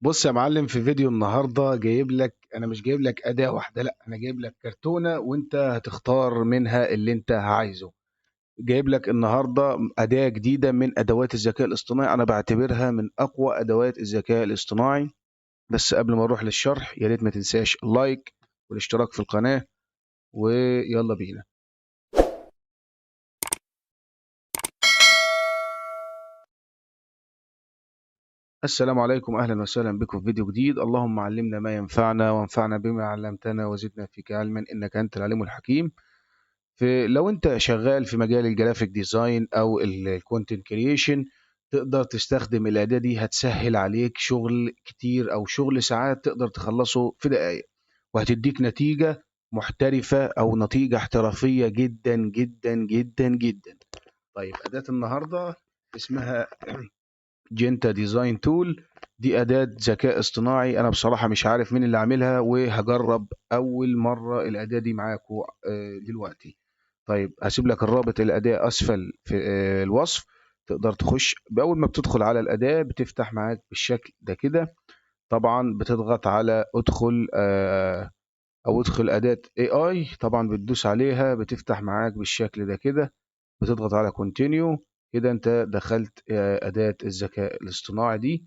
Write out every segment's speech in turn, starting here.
بص يا معلم، في فيديو النهارده جايب لك، انا مش جايب لك اداة واحدة، لا انا جايب لك كرتونة وانت هتختار منها اللي انت عايزه. جايب لك النهارده أداة جديدة من ادوات الذكاء الاصطناعي، انا بعتبرها من اقوى ادوات الذكاء الاصطناعي. بس قبل ما اروح للشرح يا ريت ما تنساش اللايك والاشتراك في القناة، ويلا بينا. السلام عليكم، اهلا وسهلا بكم في فيديو جديد. اللهم علمنا ما ينفعنا وانفعنا بما علمتنا وزدنا فيك علما انك انت العليم الحكيم. لو انت شغال في مجال الجرافيك ديزاين او الكونتنت كرييشن، تقدر تستخدم الاداة دي، هتسهل عليك شغل كتير او شغل ساعات تقدر تخلصه في دقائق، وهتديك نتيجة محترفة او نتيجة احترافية جدا جدا جدا جدا. طيب أداة النهاردة اسمها جنتا ديزاين تول. دي أداة ذكاء اصطناعي، أنا بصراحة مش عارف مين اللي عاملها، وهجرب أول مرة الأداة دي معاكم دلوقتي. طيب هسيب لك الرابط الأداة أسفل في الوصف، تقدر تخش. بأول ما بتدخل على الأداة بتفتح معاك بالشكل ده كده. طبعا بتضغط على ادخل أو ادخل أداة AI، طبعا بتدوس عليها بتفتح معاك بالشكل ده كده. بتضغط على كونتينيو، كده انت دخلت أداة الذكاء الاصطناعي دي.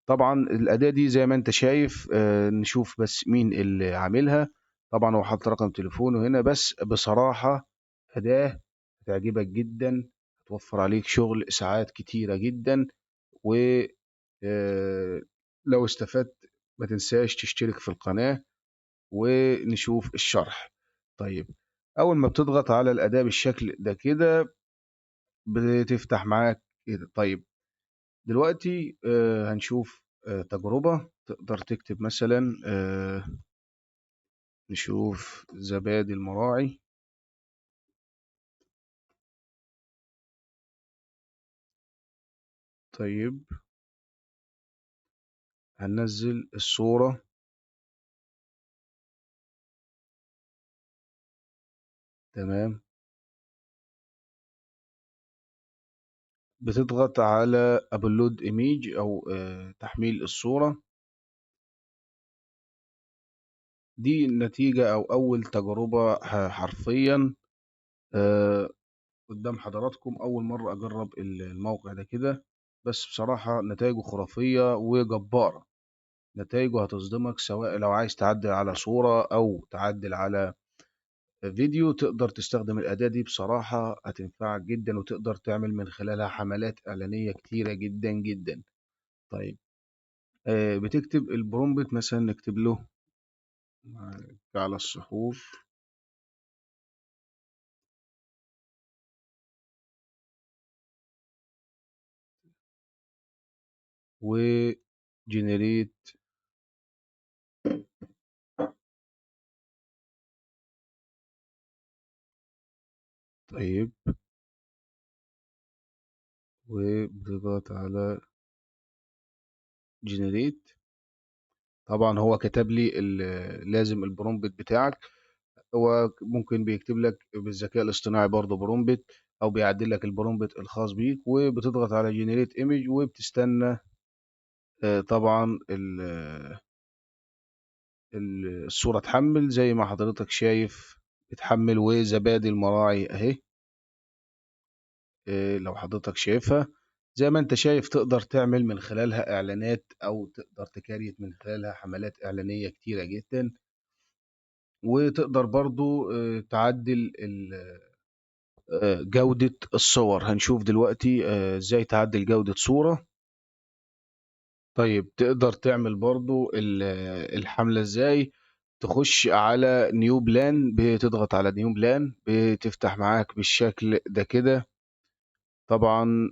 طبعا الأداة دي زي ما انت شايف، نشوف بس مين اللي عاملها. طبعا هو حاط رقم تليفونه هنا، بس بصراحة أداة هتعجبك جدا، هتوفر عليك شغل ساعات كتيرة جدا. و لو استفدت ما تنساش تشترك في القناة ونشوف الشرح. طيب أول ما بتضغط على الأداة بالشكل ده كده بتفتح معاك كده. طيب دلوقتي هنشوف تجربة تقدر تكتب مثلا نشوف زبادي المراعي. طيب هننزل الصورة. تمام، بتضغط على ابلود ايميج او تحميل الصورة. دي النتيجة او اول تجربة حرفيا آه، قدام حضراتكم. اول مرة اجرب الموقع ده كده، بس بصراحة نتائجه خرافية وجبارة. نتائجه هتصدمك، سواء لو عايز تعدل على صورة أو تعدل على فيديو تقدر تستخدم الأداة دي. بصراحة هتنفعك جدا، وتقدر تعمل من خلالها حملات إعلانية كتيرة جدا جدا. طيب بتكتب البرومبت مثلا، نكتب له على الصحوف وجنريت. طيب وبتضغط على جنريت. طبعا هو كتب لي لازم البرومبت بتاعك. هو ممكن بيكتب لك بالذكاء الاصطناعي برضه برومبت، او بيعدل لك البرومبت الخاص بيك، وبتضغط على جنريت ايمج وبتستنى طبعا الصورة تحمل زي ما حضرتك شايف بتحمل. وزبادي المراعي اهي، لو حضرتك شايفها زي ما انت شايف، تقدر تعمل من خلالها اعلانات، او تقدر تكريت من خلالها حملات اعلانية كتيرة جدا. وتقدر برضو تعدل جودة الصور. هنشوف دلوقتي ازاي تعدل جودة صورة. طيب تقدر تعمل برضو الحملة ازاي. تخش على نيو بلان، بتضغط على نيو بلان بتفتح معاك بالشكل ده كده. طبعا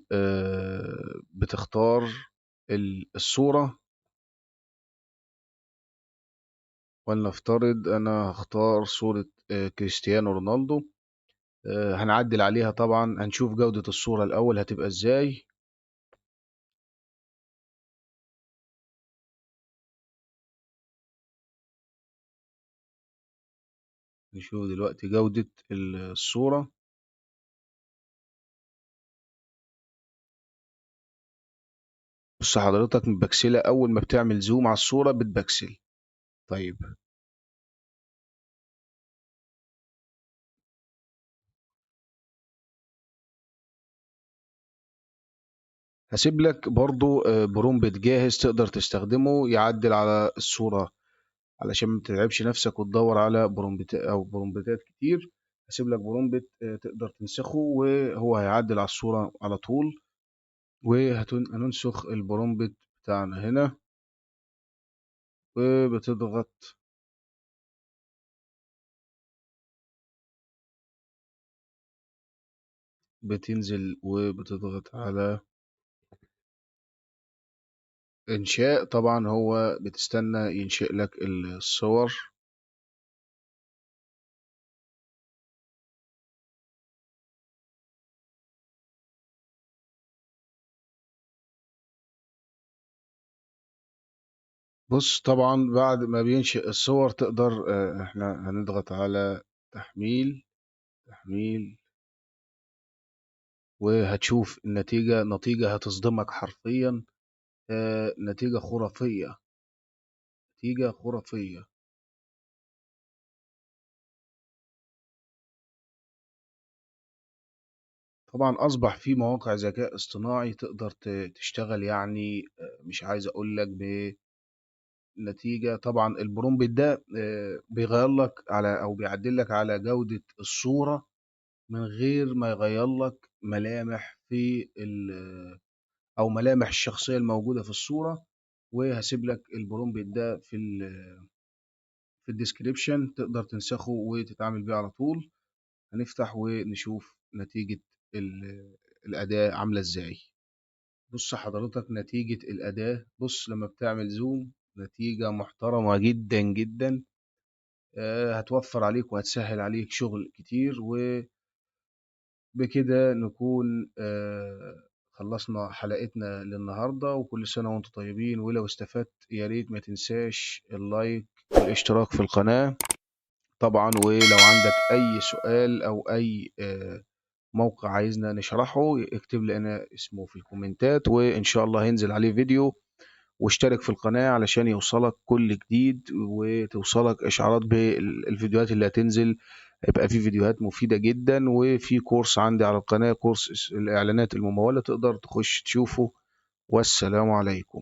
بتختار الصورة. ولنفترض انا هختار صورة كريستيانو رونالدو. هنعدل عليها طبعا، هنشوف جودة الصورة الاول هتبقى ازاي. نشوف دلوقتي جودة الصورة. بص حضرتك مبكسلة، أول ما بتعمل زوم على الصورة بتبكسل. طيب هسيب لك برضو برومبت جاهز تقدر تستخدمه يعدل على الصورة، علشان ما تتعبش نفسك وتدور على برومبت أو برومبتات كتير. هسيب لك برومبت تقدر تنسخه وهو هيعدل على الصورة على طول. وهننسخ البرومبت بتاعنا هنا، وبتضغط بتنزل وبتضغط على إنشاء. طبعا هو بتستنى ينشئ لك الصور. بص طبعا بعد ما بينشئ الصور تقدر احنا هنضغط على تحميل، تحميل، وهتشوف النتيجة. نتيجة هتصدمك حرفيا، نتيجة خرافية، نتيجة خرافية. طبعا أصبح في مواقع ذكاء اصطناعي تقدر تشتغل، يعني مش عايز أقول لك بنتيجة. طبعا البرومبت ده بيغير لك على أو بيعدل لك على جودة الصورة من غير ما يغير لك ملامح في أو ملامح الشخصية الموجودة في الصورة. وهسيب لك البرومبت ده في الديسكريبشن، تقدر تنسخه وتتعامل بيه على طول. هنفتح ونشوف نتيجة الأداة عاملة إزاي. بص حضرتك نتيجة الأداة، بص لما بتعمل زوم نتيجة محترمة جدا جدا. هتوفر عليك وهتسهل عليك شغل كتير. وبكده نكون خلصنا حلقتنا للنهاردة. وكل سنة وانتم طيبين. ولو استفدت يا ريت ما تنساش اللايك والاشتراك في القناة طبعا. ولو عندك أي سؤال أو أي موقع عايزنا نشرحه اكتب لنا اسمه في الكومنتات، وإن شاء الله هينزل عليه فيديو. واشترك في القناة علشان يوصلك كل جديد وتوصلك إشعارات بالفيديوهات اللي هتنزل. يبقى في فيديوهات مفيدة جدا، وفي كورس عندي على القناة، كورس الإعلانات الممولة، تقدر تخش تشوفه. والسلام عليكم.